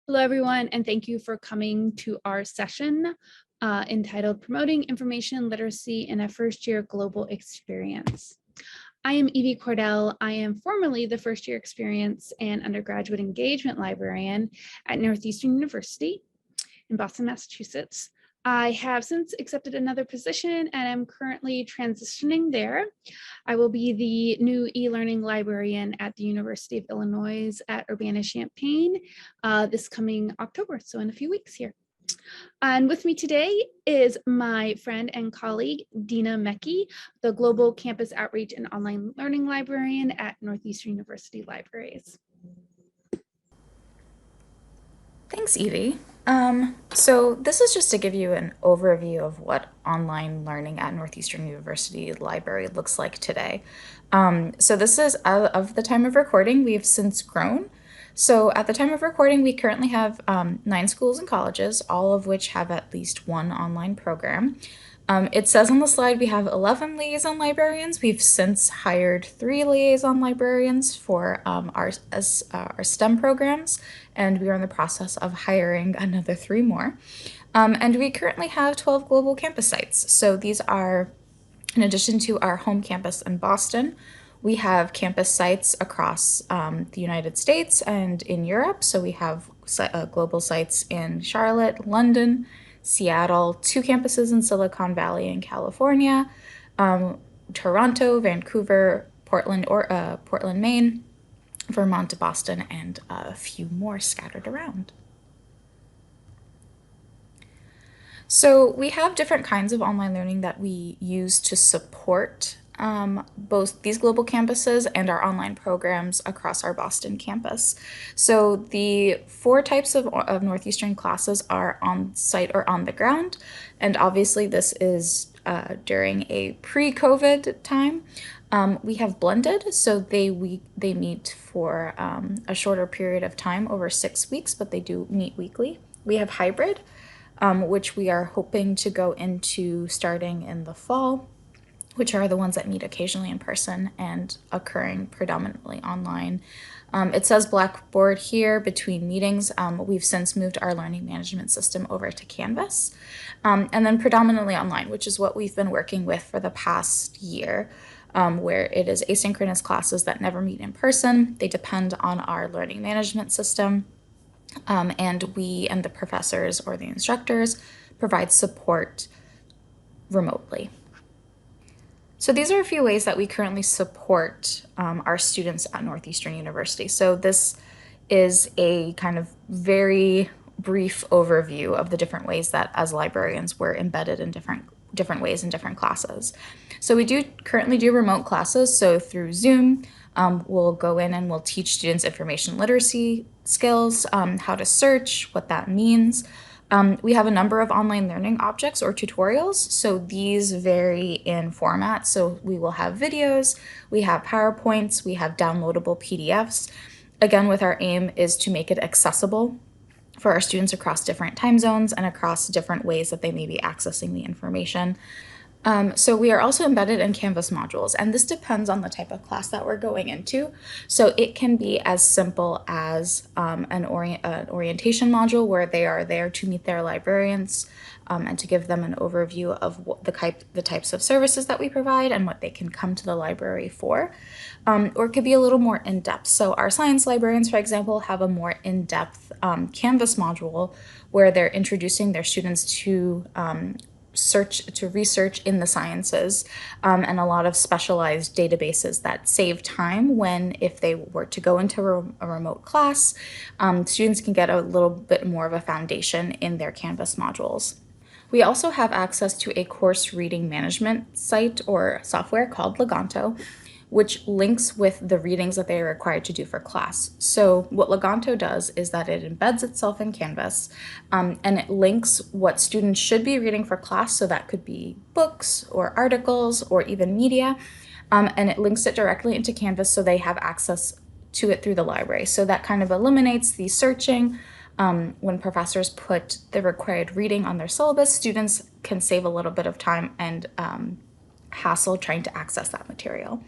Hello, everyone, and thank you for coming to our session entitled Promoting Information Literacy in a First-Year Global Experience. I am Evie Cordell. I am formerly the first-year experience and undergraduate engagement librarian at Northeastern University in Boston, Massachusetts. I have since accepted another position and am currently transitioning there. I will be the new e-learning librarian at the University of Illinois at Urbana-Champaign this coming October, so in a few weeks here. And with me today is my friend and colleague, Dina Meky, the Global Campus Outreach and Online Learning Librarian at Northeastern University Libraries. Thanks, Evie. So this is just to give you an overview of what online learning at Northeastern University Library looks like today. So this is of the time of recording. We've since grown. So at the time of recording, we currently have 9 schools and colleges, all of which have at least one online program. It says on the slide we have 11 liaison librarians. We've since hired 3 liaison librarians for our STEM programs, and we are in the process of hiring another 3 more. And we currently have 12 global campus sites. So these are, in addition to our home campus in Boston, we have campus sites across the United States and in Europe. So we have global sites in Charlotte, London, Seattle, 2 campuses in Silicon Valley in California, Toronto, Vancouver, Portland, Maine, Vermont, Boston, and a few more scattered around. So we have different kinds of online learning that we use to support both these global campuses and our online programs across our Boston campus. So the 4 types of Northeastern classes are on site or on the ground, and obviously this is during a pre-COVID time. We have blended, so they meet for a shorter period of time, over 6 weeks, but they do meet weekly. We have hybrid, which we are hoping to go into starting in the fall, which are the ones that meet occasionally in person and occurring predominantly online. It says Blackboard here between meetings. We've since moved our learning management system over to Canvas. And then predominantly online, which is what we've been working with for the past year, where it is asynchronous classes that never meet in person. They depend on our learning management system. And we and the professors or the instructors provide support remotely. So these are a few ways that we currently support our students at Northeastern University. So this is a kind of very brief overview of the different ways that as librarians we're embedded in different ways in different classes. So we do currently do remote classes. So through Zoom, we'll go in and we'll teach students information literacy skills, how to search, what that means. We have a number of online learning objects or tutorials, so these vary in format. So we will have videos, we have PowerPoints, we have downloadable PDFs. Again, with our aim is to make it accessible for our students across different time zones and across different ways that they may be accessing the information. So we are also embedded in Canvas modules, and this depends on the type of class that we're going into. So it can be as simple as an orientation module where they are there to meet their librarians and to give them an overview of what the types of services that we provide and what they can come to the library for. Or it could be a little more in-depth. So our science librarians, for example, have a more in-depth Canvas module where they're introducing their students to research in the sciences and a lot of specialized databases that save time when, if they were to go into a remote class, students can get a little bit more of a foundation in their Canvas modules. We also have access to a course reading management site or software called Leganto, which links with the readings that they are required to do for class. So what Leganto does is that it embeds itself in Canvas and it links what students should be reading for class, so that could be books or articles or even media, and it links it directly into Canvas so they have access to it through the library. So that kind of eliminates the searching. When professors put the required reading on their syllabus, students can save a little bit of time and hassle trying to access that material.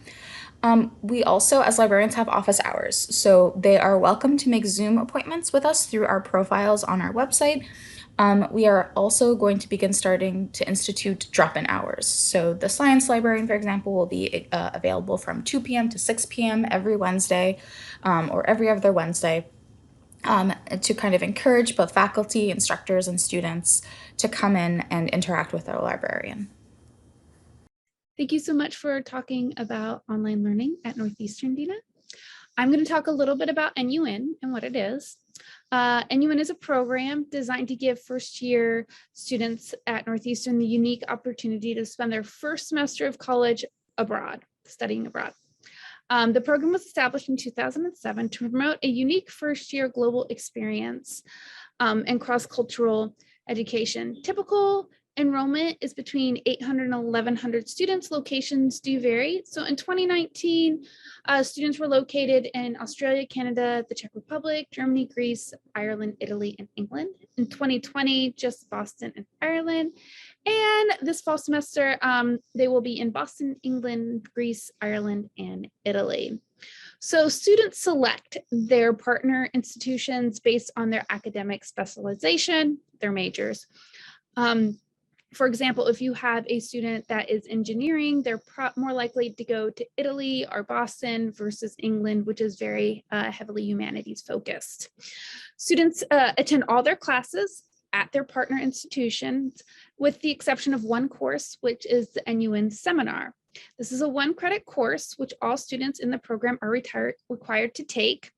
We also, as librarians, have office hours, so they are welcome to make Zoom appointments with us through our profiles on our website. We are also going to begin starting to institute drop-in hours. So the science librarian, for example, will be available from 2 p.m. to 6 p.m. every Wednesday, or every other Wednesday, to kind of encourage both faculty, instructors, and students to come in and interact with our librarian. Thank you so much for talking about online learning at Northeastern, Dina. I'm going to talk a little bit about NUN and what it is. NUN is a program designed to give first-year students at Northeastern the unique opportunity to spend their first semester of college abroad, studying abroad. The program was established in 2007 to promote a unique first-year global experience and cross-cultural education. Typical enrollment is between 800 and 1,100 students. Locations do vary. So in 2019, students were located in Australia, Canada, the Czech Republic, Germany, Greece, Ireland, Italy, and England. In 2020, just Boston and Ireland. And this fall semester, they will be in Boston, England, Greece, Ireland, and Italy. So students select their partner institutions based on their academic specialization, their majors. For example, if you have a student that is engineering, they're more likely to go to Italy or Boston versus England, which is very heavily humanities focused. Students attend all their classes at their partner institutions, with the exception of one course, which is the NUN seminar. This is a 1-credit course, which all students in the program are required to take,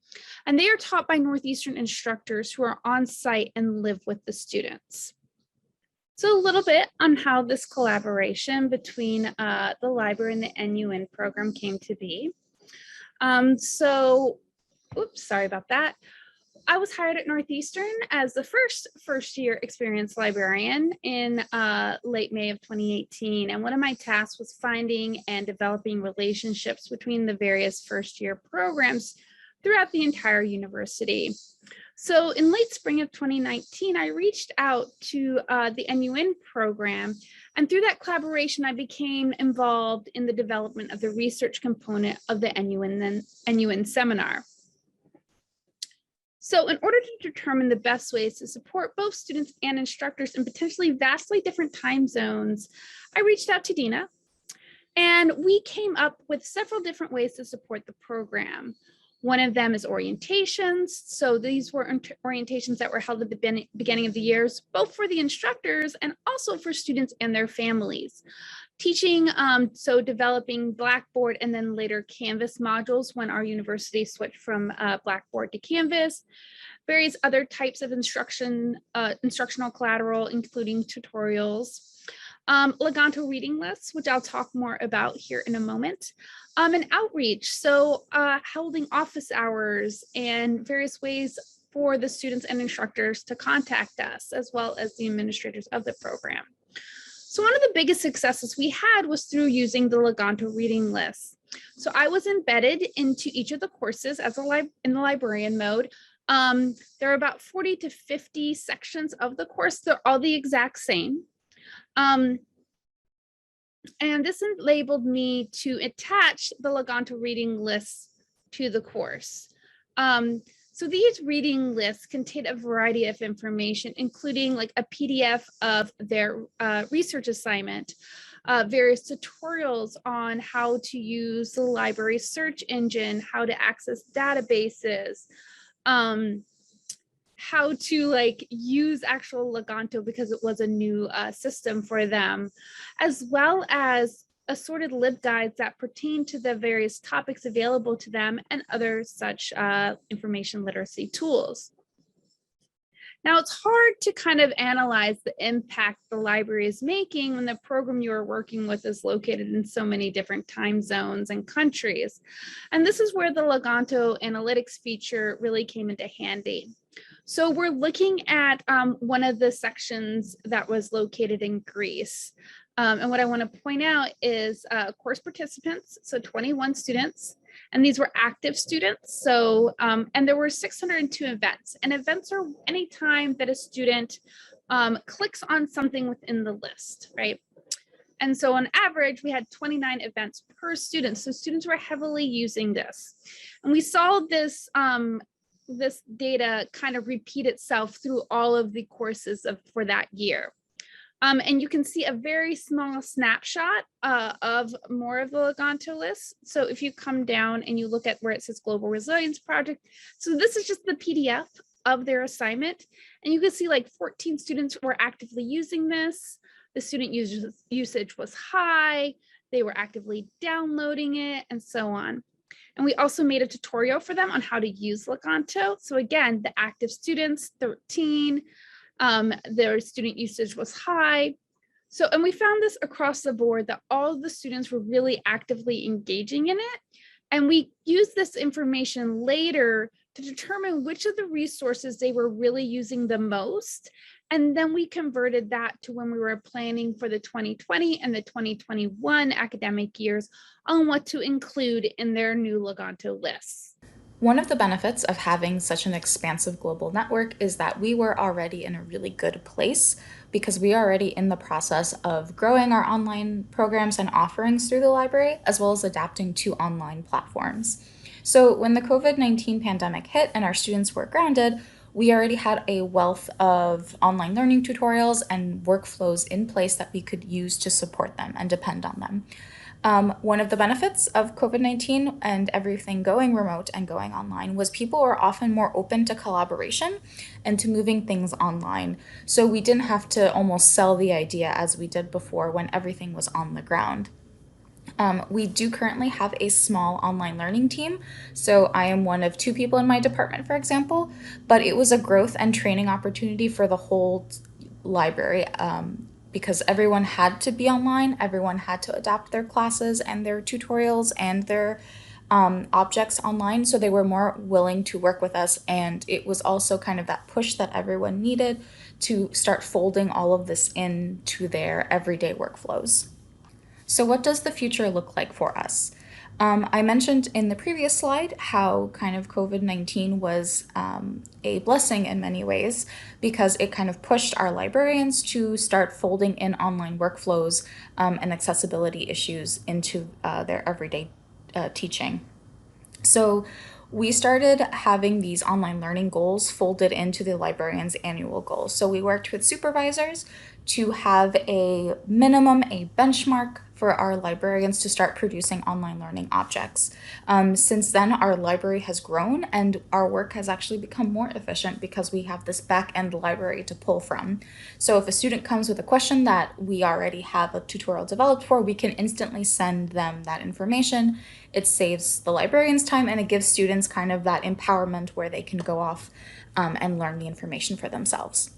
and they are taught by Northeastern instructors who are on site and live with the students. So a little bit on how this collaboration between the library and the NUN program came to be. Oops, sorry about that. I was hired at Northeastern as the first-year experienced librarian in late May of 2018. And one of my tasks was finding and developing relationships between the various first-year programs throughout the entire university. So in late spring of 2019, I reached out to the NUN program, and through that collaboration, I became involved in the development of the research component of the NUN seminar. So in order to determine the best ways to support both students and instructors in potentially vastly different time zones, I reached out to Dina, and we came up with several different ways to support the program. One of them is orientations. So these were orientations that were held at the beginning of the years, both for the instructors and also for students and their families. Teaching, so developing Blackboard and then later Canvas modules when our university switched from Blackboard to Canvas. Various other types of instructional collateral, including tutorials. Leganto reading lists, which I'll talk more about here in a moment. And outreach, so holding office hours and various ways for the students and instructors to contact us, as well as the administrators of the program. So one of the biggest successes we had was through using the Leganto reading list. So I was embedded into each of the courses as in the librarian mode. There are about 40 to 50 sections of the course. They're all the exact same. And this enabled me to attach the Leganto reading lists to the course. So these reading lists contain a variety of information, including like a PDF of their research assignment, various tutorials on how to use the library search engine, how to access databases, how to use actual Leganto because it was a new system for them, as well as assorted LibGuides that pertain to the various topics available to them and other such information literacy tools. Now, it's hard to kind of analyze the impact the library is making when the program you are working with is located in so many different time zones and countries. And this is where the Leganto Analytics feature really came into handy. So we're looking at one of the sections that was located in Greece. And what I want to point out is course participants, so 21 students, and these were active students. So, and there were 602 events, and events are any time that a student clicks on something within the list, right? And so on average, we had 29 events per student. So students were heavily using this. And we saw this, this data kind of repeat itself through all of the courses for that year. And you can see a very small snapshot of more of the Leganto list. So if you come down and you look at where it says Global Resilience Project, so this is just the PDF of their assignment. And you can see like 14 students were actively using this. The student usage was high. They were actively downloading it and so on. And we also made a tutorial for them on how to use Leganto. So again, the active students, 13, their student usage was high. So, and we found this across the board that all of the students were really actively engaging in it. And we used this information later to determine which of the resources they were really using the most. And then we converted that to when we were planning for the 2020 and the 2021 academic years on what to include in their new Leganto lists. One of the benefits of having such an expansive global network is that we were already in a really good place because we are already in the process of growing our online programs and offerings through the library, as well as adapting to online platforms. So when the COVID-19 pandemic hit and our students were grounded, we already had a wealth of online learning tutorials and workflows in place that we could use to support them and depend on them. One of the benefits of COVID-19 and everything going remote and going online was people were often more open to collaboration and to moving things online. So we didn't have to almost sell the idea as we did before when everything was on the ground. We do currently have a small online learning team. So I am one of 2 people in my department, for example, but it was a growth and training opportunity for the whole library. Because everyone had to be online, everyone had to adapt their classes and their tutorials and their objects online, so they were more willing to work with us, and it was also kind of that push that everyone needed to start folding all of this into their everyday workflows. So what does the future look like for us? I mentioned in the previous slide how kind of COVID-19 was a blessing in many ways because it kind of pushed our librarians to start folding in online workflows and accessibility issues into their everyday teaching. So we started having these online learning goals folded into the librarian's annual goals. So we worked with supervisors to have a minimum, a benchmark for our librarians to start producing online learning objects. Since then, our library has grown and our work has actually become more efficient because we have this back-end library to pull from. So if a student comes with a question that we already have a tutorial developed for, we can instantly send them that information. It saves the librarian's time and it gives students kind of that empowerment where they can go off and learn the information for themselves.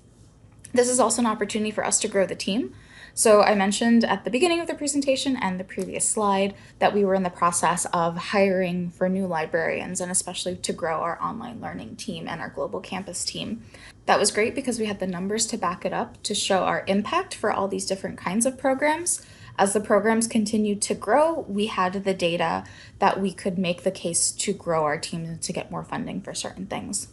This is also an opportunity for us to grow the team. So I mentioned at the beginning of the presentation and the previous slide that we were in the process of hiring for new librarians and especially to grow our online learning team and our global campus team. That was great because we had the numbers to back it up to show our impact for all these different kinds of programs. As the programs continued to grow, we had the data that we could make the case to grow our team and to get more funding for certain things.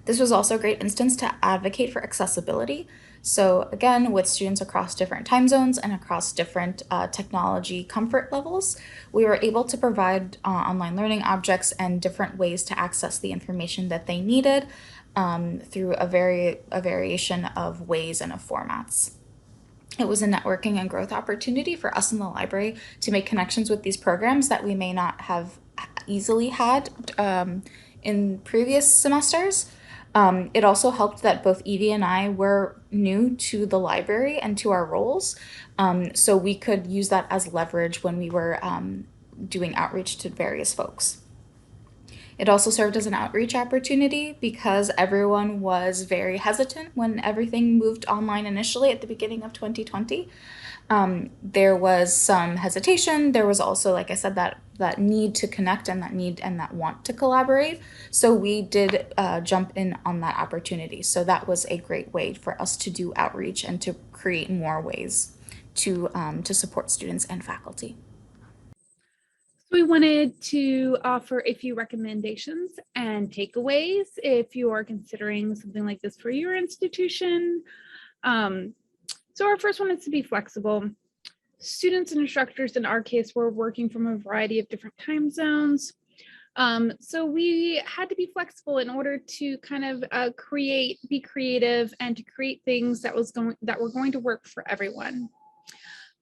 This was also a great instance to advocate for accessibility. So again, with students across different time zones and across different technology comfort levels, we were able to provide online learning objects and different ways to access the information that they needed through a variation of ways and of formats. It was a networking and growth opportunity for us in the library to make connections with these programs that we may not have easily had in previous semesters. It also helped that both Evie and I were new to the library and to our roles, so we could use that as leverage when we were doing outreach to various folks. It also served as an outreach opportunity because everyone was very hesitant when everything moved online initially at the beginning of 2020. There was some hesitation. There was also, like I said, that need to connect and that need and that want to collaborate. So we did jump in on that opportunity. So that was a great way for us to do outreach and to create more ways to support students and faculty. We wanted to offer a few recommendations and takeaways if you are considering something like this for your institution. So our first one is to be flexible. students and instructors, in our case, were working from a variety of different time zones. So we had to be flexible in order to kind of be creative, and to create things that were going to work for everyone.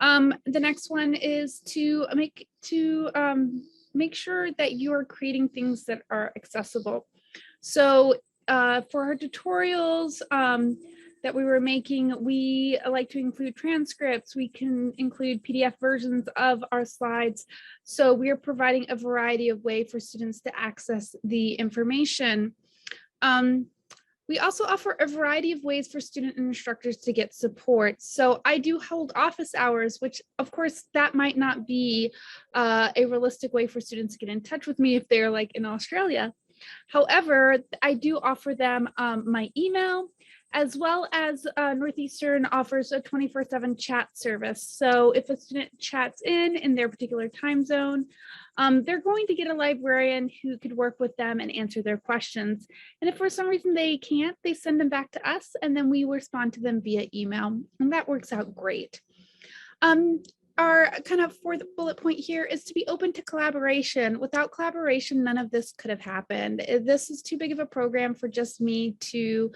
The next one is to make sure that you are creating things that are accessible. So for our tutorials that we were making, we like to include transcripts. We can include PDF versions of our slides. So we are providing a variety of ways for students to access the information. We also offer a variety of ways for student and instructors to get support. So I do hold office hours, which of course that might not be a realistic way for students to get in touch with me if they're like in Australia. However, I do offer them my email, as well as Northeastern offers a 24/7 chat service. So if a student chats in their particular time zone, they're going to get a librarian who could work with them and answer their questions. And if for some reason they can't, they send them back to us, and then we respond to them via email, and that works out great. Our kind of fourth bullet point here is to be open to collaboration. Without collaboration, none of this could have happened. This is too big of a program for just me to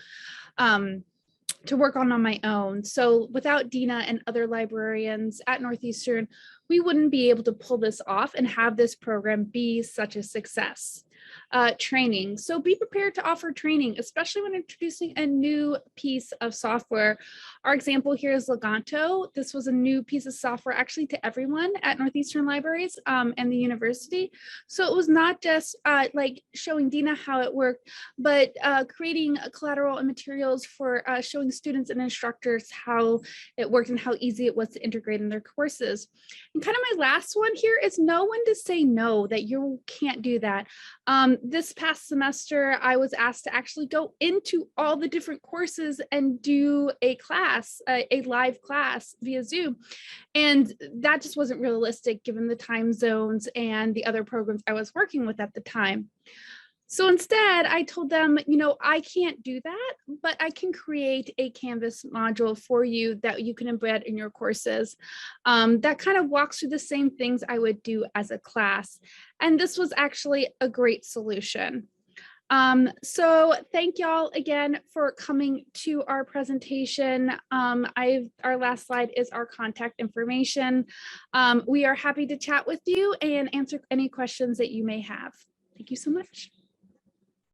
work on my own. So without Dina and other librarians at Northeastern, we wouldn't be able to pull this off and have this program be such a success. Training. So be prepared to offer training, especially when introducing a new piece of software. Our example here is Leganto. This was a new piece of software actually to everyone at Northeastern Libraries and the university. So it was not just like showing Dina how it worked, but creating collateral and materials for showing students and instructors how it worked and how easy it was to integrate in their courses. And kind of my last one here is know when to say no, that you can't do that. This past semester, I was asked to actually go into all the different courses and do a class, a live class via Zoom. And that just wasn't realistic given the time zones and the other programs I was working with at the time. So instead, I told them, you know, I can't do that, but I can create a Canvas module for you that you can embed in your courses that kind of walks through the same things I would do as a class. And this was actually a great solution. So thank y'all again for coming to our presentation. Our last slide is our contact information. We are happy to chat with you and answer any questions that you may have. Thank you so much.